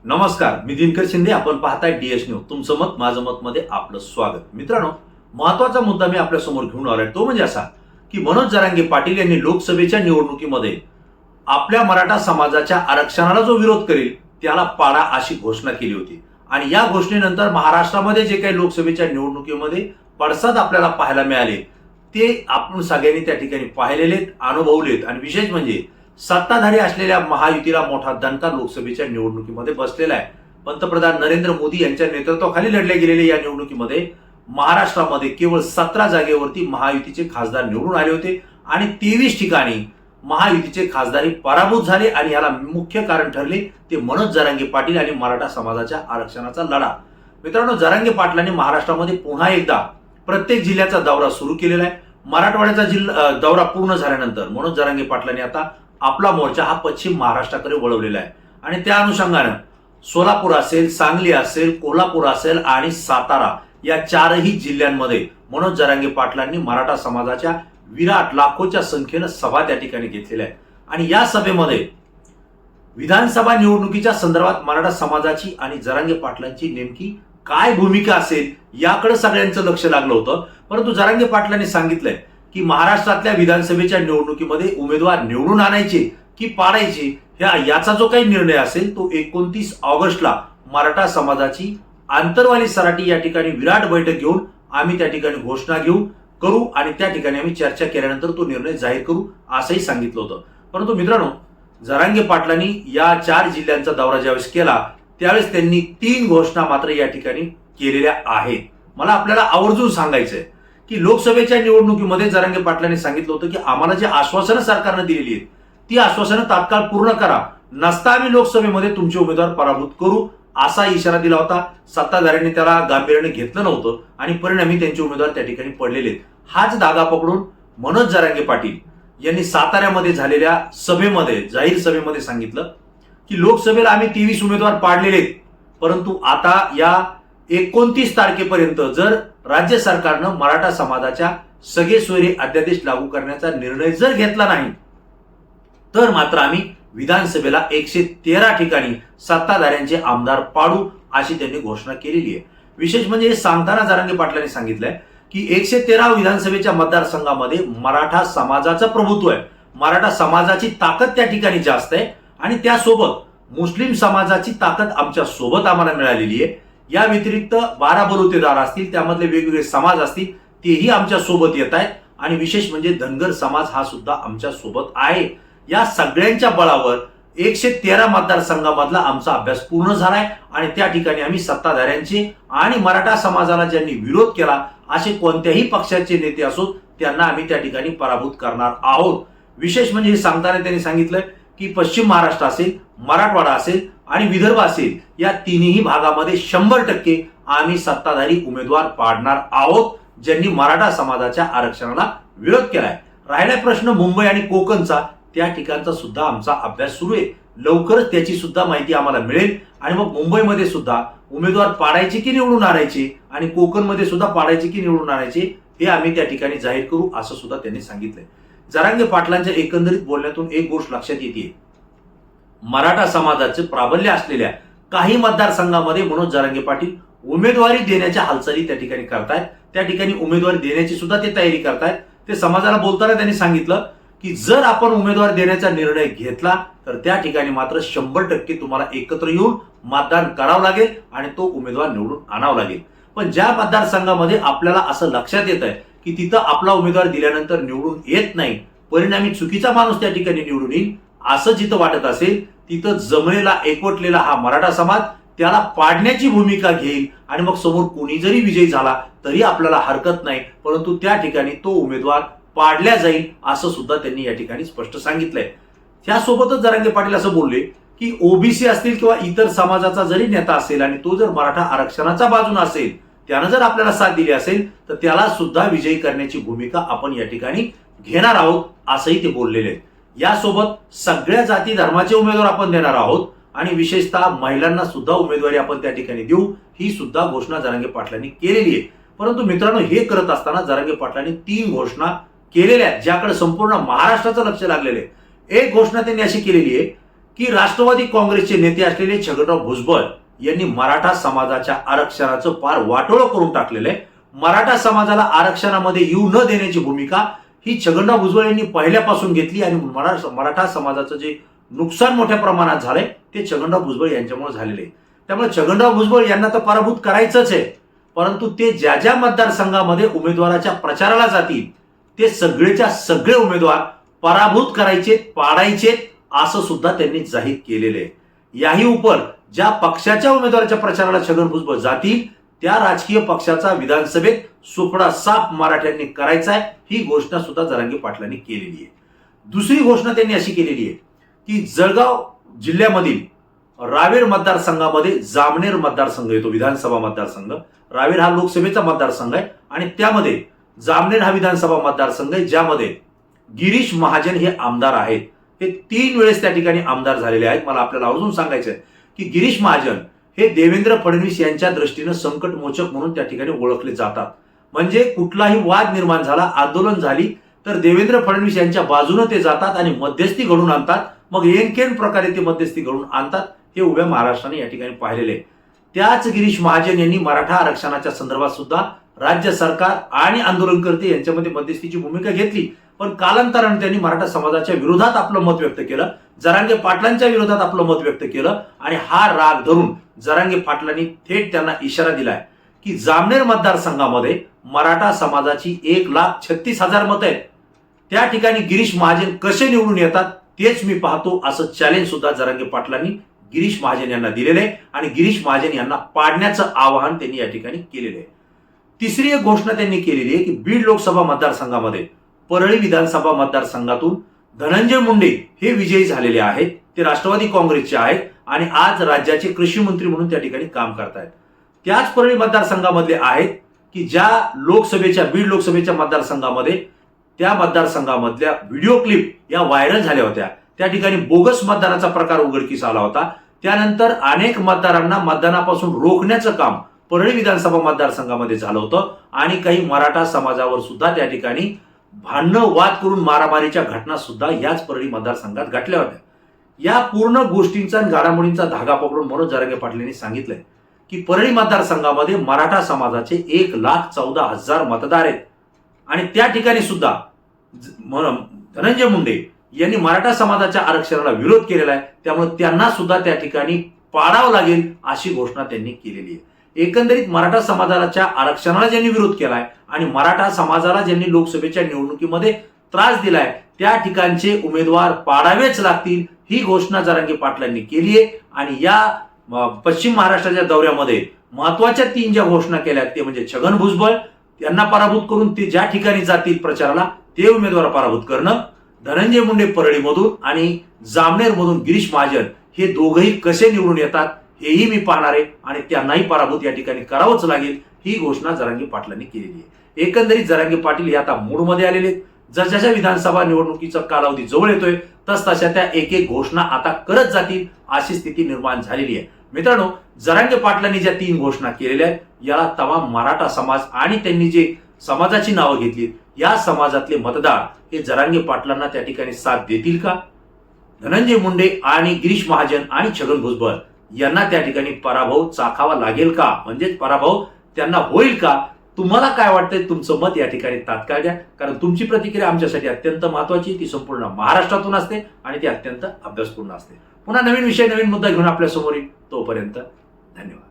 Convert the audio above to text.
नमस्कार, मी दिनकर शिंदे. आपण पाहताय डीएस न्यूज. तुमचं मत माझं मत मध्ये आपलं स्वागत. मित्रांनो, महत्वाचा मुद्दा मी आपल्या समोर घेऊन आलोय तो म्हणजे असा की मनोज जरांगे पाटील यांनी लोकसभेच्या निवडणुकीमध्ये आपल्या मराठा समाजाच्या आरक्षणाला जो विरोध करेल त्याला पाडा अशी घोषणा केली होती. आणि या घोषणेनंतर महाराष्ट्रामध्ये जे काही लोकसभेच्या निवडणुकीमध्ये पडसाद आपल्याला पाहायला मिळाले ते आपण सगळ्यांनी त्या ठिकाणी पाहिलेले, अनुभवलेत. आणि विशेष म्हणजे सत्ताधारी असलेल्या महायुतीला मोठा दणका लोकसभेच्या निवडणुकीमध्ये बसलेला आहे. पंतप्रधान नरेंद्र मोदी यांच्या नेतृत्वाखाली लढल्या गेलेल्या या निवडणुकीमध्ये महाराष्ट्रामध्ये केवळ 17 जागेवरती महायुतीचे खासदार निवडून आले होते आणि 23 ठिकाणी महायुतीचे खासदारही पराभूत झाले. आणि याला मुख्य कारण ठरले ते मनोज जरांगे पाटील आणि मराठा समाजाच्या आरक्षणाचा लढा. मित्रांनो, जरांगे पाटलांनी महाराष्ट्रामध्ये पुन्हा एकदा प्रत्येक जिल्ह्याचा दौरा सुरू केलेला आहे. मराठवाड्याचा दौरा पूर्ण झाल्यानंतर मनोज जरांगे पाटलांनी आता आपला मोर्चा हा पश्चिम महाराष्ट्राकडे वळवलेला आहे. आणि त्या अनुषंगानं सोलापूर असेल, सांगली असेल, कोल्हापूर असेल आणि सातारा या चारही जिल्ह्यांमध्ये मनोज जरांगे पाटलांनी मराठा समाजाच्या विराट लाखोच्या संख्येनं सभा त्या ठिकाणी घेतलेल्या आहेत. आणि या सभेमध्ये विधानसभा निवडणुकीच्या संदर्भात मराठा समाजाची आणि जरांगे पाटलांची नेमकी काय भूमिका असेल याकडे सगळ्यांचं लक्ष लागलं होतं. परंतु जरांगे पाटलांनी सांगितलंय की महाराष्ट्रातल्या विधानसभेच्या निवडणुकीमध्ये उमेदवार निवडून आणायचे की पाडायचे याचा जो काही निर्णय असेल तो 29 ऑगस्टला मराठा समाजाची आंतरवाली सराटी या ठिकाणी विराट बैठक घेऊन आम्ही त्या ठिकाणी घोषणा करू आणि त्या ठिकाणी आम्ही चर्चा केल्यानंतर तो निर्णय जाहीर करू असंही सांगितलं होतं. परंतु मित्रांनो, जरांगे पाटलांनी या 4 जिल्ह्यांचा दौरा ज्यावेळेस केला त्यावेळेस त्यांनी 3 घोषणा मात्र या ठिकाणी केलेल्या आहेत. मला आपल्याला आवर्जून सांगायचंय की लोकसभेच्या निवडणुकीमध्ये जरांगे पाटलांनी सांगितलं होतं की आम्हाला जी आश्वासनं सरकारनं दिलेली आहेत ती आश्वासनं तात्काळ पूर्ण करा, नसता आम्ही लोकसभेमध्ये तुमचे उमेदवार पराभूत करू असा इशारा दिला होता. सत्ताधाऱ्यांनी त्याला गांभीर्याने घेतलं नव्हतं आणि परिणामी त्यांचे उमेदवार त्या ठिकाणी पडलेले आहेत. हाच धागा पकडून मनोज जरांगे पाटील यांनी साताऱ्यामध्ये झालेल्या सभेमध्ये, जाहीर सभेमध्ये सांगितलं की लोकसभेला आम्ही 23 उमेदवार पाडलेले आहेत, परंतु आता या 29 तारखेपर्यंत जर राज्य सरकारनं मराठा समाजाच्या सगळे सोयरे अध्यादेश लागू करण्याचा निर्णय जर घेतला नाही तर मात्र आम्ही विधानसभेला 113 ठिकाणी सत्ताधाऱ्यांचे आमदार पाडू अशी त्यांनी घोषणा केलेली आहे. विशेष म्हणजे हे सांगताना जरांगे पाटलांनी सांगितलंय की 113 विधानसभेच्या मतदारसंघामध्ये मराठा समाजाचं प्रभुत्व आहे, मराठा समाजाची ताकद त्या ठिकाणी जास्त आहे आणि त्यासोबत मुस्लिम समाजाची ताकद आमच्या सोबत आम्हाला मिळालेली आहे. या व्यतिरिक्त 12 बलुतेदार असतील, त्यामधले वेगवेगळे समाज असतील, तेही आमच्या सोबत येत आहेत. आणि विशेष म्हणजे धनगर समाज हा सुद्धा आमच्या सोबत आहे. या सगळ्यांच्या बळावर 113 मतदारसंघामधला आमचा अभ्यास पूर्ण झालाय आणि त्या ठिकाणी आम्ही सत्ताधाऱ्यांचे आणि मराठा समाजाला ज्यांनी विरोध केला असे कोणत्याही पक्षाचे नेते असोत त्यांना आम्ही त्या ठिकाणी पराभूत करणार आहोत. विशेष म्हणजे हे सांगताना त्यांनी सांगितलं की पश्चिम महाराष्ट्र असेल, मराठवाडा असेल आणि विदर्भ असेल या तिन्ही भागामध्ये 100% आम्ही सत्ताधारी उमेदवार पाडणार आहोत ज्यांनी मराठा समाजाच्या आरक्षणाला विरोध केलाय. राहिला प्रश्न मुंबई आणि कोकणचा, त्या ठिकाणचा सुद्धा आमचा अभ्यास सुरू आहे. लवकरच त्याची सुद्धा माहिती आम्हाला मिळेल आणि मग मुंबईमध्ये सुद्धा उमेदवार पाडायचे की निवडून आणायचे आणि कोकणमध्ये सुद्धा पाडायचे की निवडून आणायचे हे आम्ही त्या ठिकाणी जाहीर करू असं सुद्धा त्यांनी सांगितलंय. जरांगे पाटलांच्या एकंदरीत बोलण्यातून एक गोष्ट लक्षात येते, मराठा समाजाचे प्राबल्य असलेल्या काही मतदारसंघामध्ये मनोज जरांगे पाटील उमेदवारी देण्याच्या हालचाली त्या ठिकाणी करतायत. त्या ठिकाणी उमेदवारी देण्याची सुद्धा ते तयारी करतायत. ते समाजाला बोलताना त्यांनी सांगितलं की जर आपण उमेदवार देण्याचा निर्णय घेतला तर त्या ठिकाणी मात्र 100% तुम्हाला एकत्र येऊन मतदान करावं लागेल आणि तो उमेदवार निवडून आणावा लागेल. पण ज्या मतदारसंघामध्ये आपल्याला असं लक्षात येत आहे की तिथं आपला उमेदवार दिल्यानंतर निवडून येत नाही, परिणामी चुकीचा माणूस त्या ठिकाणी निवडून येईल असं जिथं वाटत असेल तिथं जमलेला एकवटलेला हा मराठा समाज त्याला पाडण्याची भूमिका घेईल आणि मग समोर कोणी जरी विजयी झाला तरी आपल्याला हरकत नाही, परंतु त्या ठिकाणी तो उमेदवार पाडल्या जाईल असं सुद्धा त्यांनी या ठिकाणी स्पष्ट सांगितलंय. त्यासोबतच जरांगे पाटील असं बोलले की ओबीसी असतील किंवा इतर समाजाचा जरी नेता असेल आणि तो जर मराठा आरक्षणाचा बाजूने असेल, त्यानं जर आपल्याला साथ दिली असेल तर त्याला सुद्धा विजयी करण्याची भूमिका आपण या ठिकाणी घेणार आहोत असंही ते बोललेले आहेत. यासोबत सगळ्या जाती धर्माचे उमेदवार आपण देणार आहोत आणि विशेषतः महिलांना सुद्धा उमेदवारी आपण त्या ठिकाणी देऊ ही सुद्धा घोषणा जरांगे पाटलांनी केलेली आहे. परंतु मित्रांनो, हे करत असताना जरांगे पाटलांनी 3 घोषणा केलेल्या आहेत ज्याकडे संपूर्ण महाराष्ट्राचं लक्ष लागलेलं आहे. एक घोषणा त्यांनी अशी केलेली आहे की राष्ट्रवादी काँग्रेसचे नेते असलेले छगनराव भुजबळ यांनी मराठा समाजाच्या आरक्षणाचं फार वाटोळं करून टाकलेलं आहे. मराठा समाजाला आरक्षणामध्ये येऊ न देण्याची भूमिका ही छगनराव भुजबळ यांनी पहिल्यापासून घेतली आणि मराठा समाजाचं जे नुकसान मोठ्या प्रमाणात झालंय ते छगनराव भुजबळ यांच्यामुळे झालेले आहे. त्यामुळे छगनराव भुजबळ यांना तर पराभूत करायचंच आहे, परंतु ते ज्या ज्या मतदारसंघामध्ये उमेदवाराच्या प्रचाराला जातील ते सगळेच्या सगळे उमेदवार पराभूत करायचे, पाडायचे असं सुद्धा त्यांनी जाहीर केलेले आहे. याही उपर ज्या पक्षाच्या उमेदवाराच्या प्रचाराला छगन भुजबळ जातील त्या राजकीय पक्षाचा विधानसभेत सुपडा साफ मराठ्यांनी करायचा आहे, ही घोषणा सुद्धा जरांगे पाटलांनी केलेली आहे. दुसरी घोषणा त्यांनी अशी केलेली आहे की जळगाव जिल्ह्यामधील रावेर मतदारसंघामध्ये जामनेर मतदारसंघ येतो, विधानसभा मतदारसंघ. रावेर हा लोकसभेचा मतदारसंघ आहे आणि त्यामध्ये जामनेर हा विधानसभा मतदारसंघ आहे, ज्यामध्ये गिरीश महाजन हे आमदार आहेत. हे 3 वेळेस त्या ठिकाणी आमदार झालेले आहेत. मला आपल्याला आवर्जून सांगायचं आहे की गिरीश महाजन हे देवेंद्र फडणवीस यांच्या दृष्टीनं संकटमोचक म्हणून त्या ठिकाणी ओळखले जातात. म्हणजे कुठलाही वाद निर्माण झाला, आंदोलन झाली तर देवेंद्र फडणवीस यांच्या बाजूने ते जातात आणि मध्यस्थी घडून आणतात. मग एनकेन प्रकारे ते मध्यस्थी घडून आणतात. हे उभ्या महाराष्ट्राने या ठिकाणी पाहिलेले आहे. त्याच गिरीश महाजन यांनी मराठा आरक्षणाच्या संदर्भात सुद्धा राज्य सरकार आणि आंदोलनकर्ते यांच्यामध्ये मध्यस्थीची भूमिका घेतली, पण कालांतराने त्यांनी मराठा समाजाच्या विरोधात आपलं मत व्यक्त केलं, जरांगे पाटलांच्या विरोधात आपलं मत व्यक्त केलं आणि हा राग धरून जरांगे पाटलांनी थेट त्यांना इशारा दिलाय की जामनेर मतदारसंघामध्ये मराठा समाजाची 1,36,000 मतं आहेत. त्या ठिकाणी गिरीश महाजन कसे निवडून येतात तेच मी पाहतो, असं चॅलेंज सुद्धा जरांगे पाटलांनी गिरीश महाजन यांना दिलेले आहे आणि गिरीश महाजन यांना पाडण्याचं आवाहन त्यांनी या ठिकाणी केलेले आहे. तिसरी एक घोषणा त्यांनी केलेली आहे की बीड लोकसभा मतदारसंघामध्ये परळी विधानसभा मतदारसंघातून धनंजय मुंडे हे विजयी झालेले आहेत. ते राष्ट्रवादी काँग्रेसचे आहेत आणि आज राज्याचे कृषी मंत्री म्हणून त्या ठिकाणी काम करतायत. त्याच परळी मतदारसंघामधले आहेत की ज्या लोकसभेच्या बीड लोकसभेच्या मतदारसंघामध्ये त्या मतदारसंघामधल्या व्हिडिओ क्लिप या व्हायरल झाल्या होत्या. त्या ठिकाणी बोगस मतदानाचा प्रकार उघडकीस आला होता. त्यानंतर अनेक मतदारांना मतदानापासून रोखण्याचं काम परळी विधानसभा मतदारसंघामध्ये झालं होतं आणि काही मराठा समाजावर सुद्धा त्या ठिकाणी भांडणं वाद करून मारामारीच्या घटना सुद्धा याच परळी मतदारसंघात घडल्या होत्या. या पूर्ण गोष्टींचा आणि घडामोडींचा धागा पकडून मनोज जरांगे पाटील यांनी सांगितलंय की परळी मतदारसंघामध्ये मराठा समाजाचे 1,14,000 मतदार आहेत आणि त्या ठिकाणी सुद्धा धनंजय मुंडे यांनी मराठा समाजाच्या आरक्षणाला विरोध केलेला आहे, त्यामुळे त्यांना सुद्धा त्या ठिकाणी पाडावं लागेल अशी घोषणा त्यांनी केलेली आहे. एकंदरीत मराठा समाजाच्या आरक्षणाला ज्यांनी विरोध केलाय आणि मराठा समाजाला ज्यांनी लोकसभेच्या निवडणुकीमध्ये त्रास दिलाय त्या ठिकाणचे उमेदवार पाडावेच लागतील, ही घोषणा जरांगे पाटलांनी केली आहे. आणि या पश्चिम महाराष्ट्राच्या दौऱ्यामध्ये महत्वाच्या 3 ज्या घोषणा केल्या ते म्हणजे छगन भुजबळ यांना पराभूत करून ते ज्या ठिकाणी जातील प्रचाराला ते उमेदवार पराभूत करणं, धनंजय मुंडे परळीमधून आणि जामनेरमधून गिरीश महाजन हे दोघंही कसे निवडून येतात हेही मी पाहणार आहे आणि त्यांनाही पराभूत या ठिकाणी करावंच लागेल, ही घोषणा जरांगे पाटलांनी केलेली आहे. एकंदरीत जरांगे पाटील हे आता मूडमध्ये आलेले आहेत. जसजशा विधानसभा निवडणुकीचा कालावधी जवळ येतोय तसतशा त्या एक एक घोषणा आता करत जातील अशी स्थिती निर्माण झालेली आहे. मित्रांनो, जरांगे पाटलांनी ज्या 3 घोषणा केलेल्या आहेत याला तमाम मराठा समाज आणि त्यांनी जे समाजाची नावं घेतली या समाजातले मतदार हे जरांगे पाटलांना त्या ठिकाणी साथ देतील का? धनंजय मुंडे आणि गिरीश महाजन आणि छगन भुजबळ यांना त्या ठिकाणी पराभव चाखावा लागेल का? म्हणजेच पराभव त्यांना होईल का? तुम्हाला काय वाटतंय? तुमचं मत या ठिकाणी तात्काळ द्या, कारण तुमची प्रतिक्रिया आमच्यासाठी अत्यंत महत्वाची, ती संपूर्ण महाराष्ट्रातून असते आणि ती अत्यंत अभ्यासपूर्ण असते. पुन्हा नवीन विषय नवीन मुद्दा घेऊन आपल्या समोर येईल. तोपर्यंत धन्यवाद.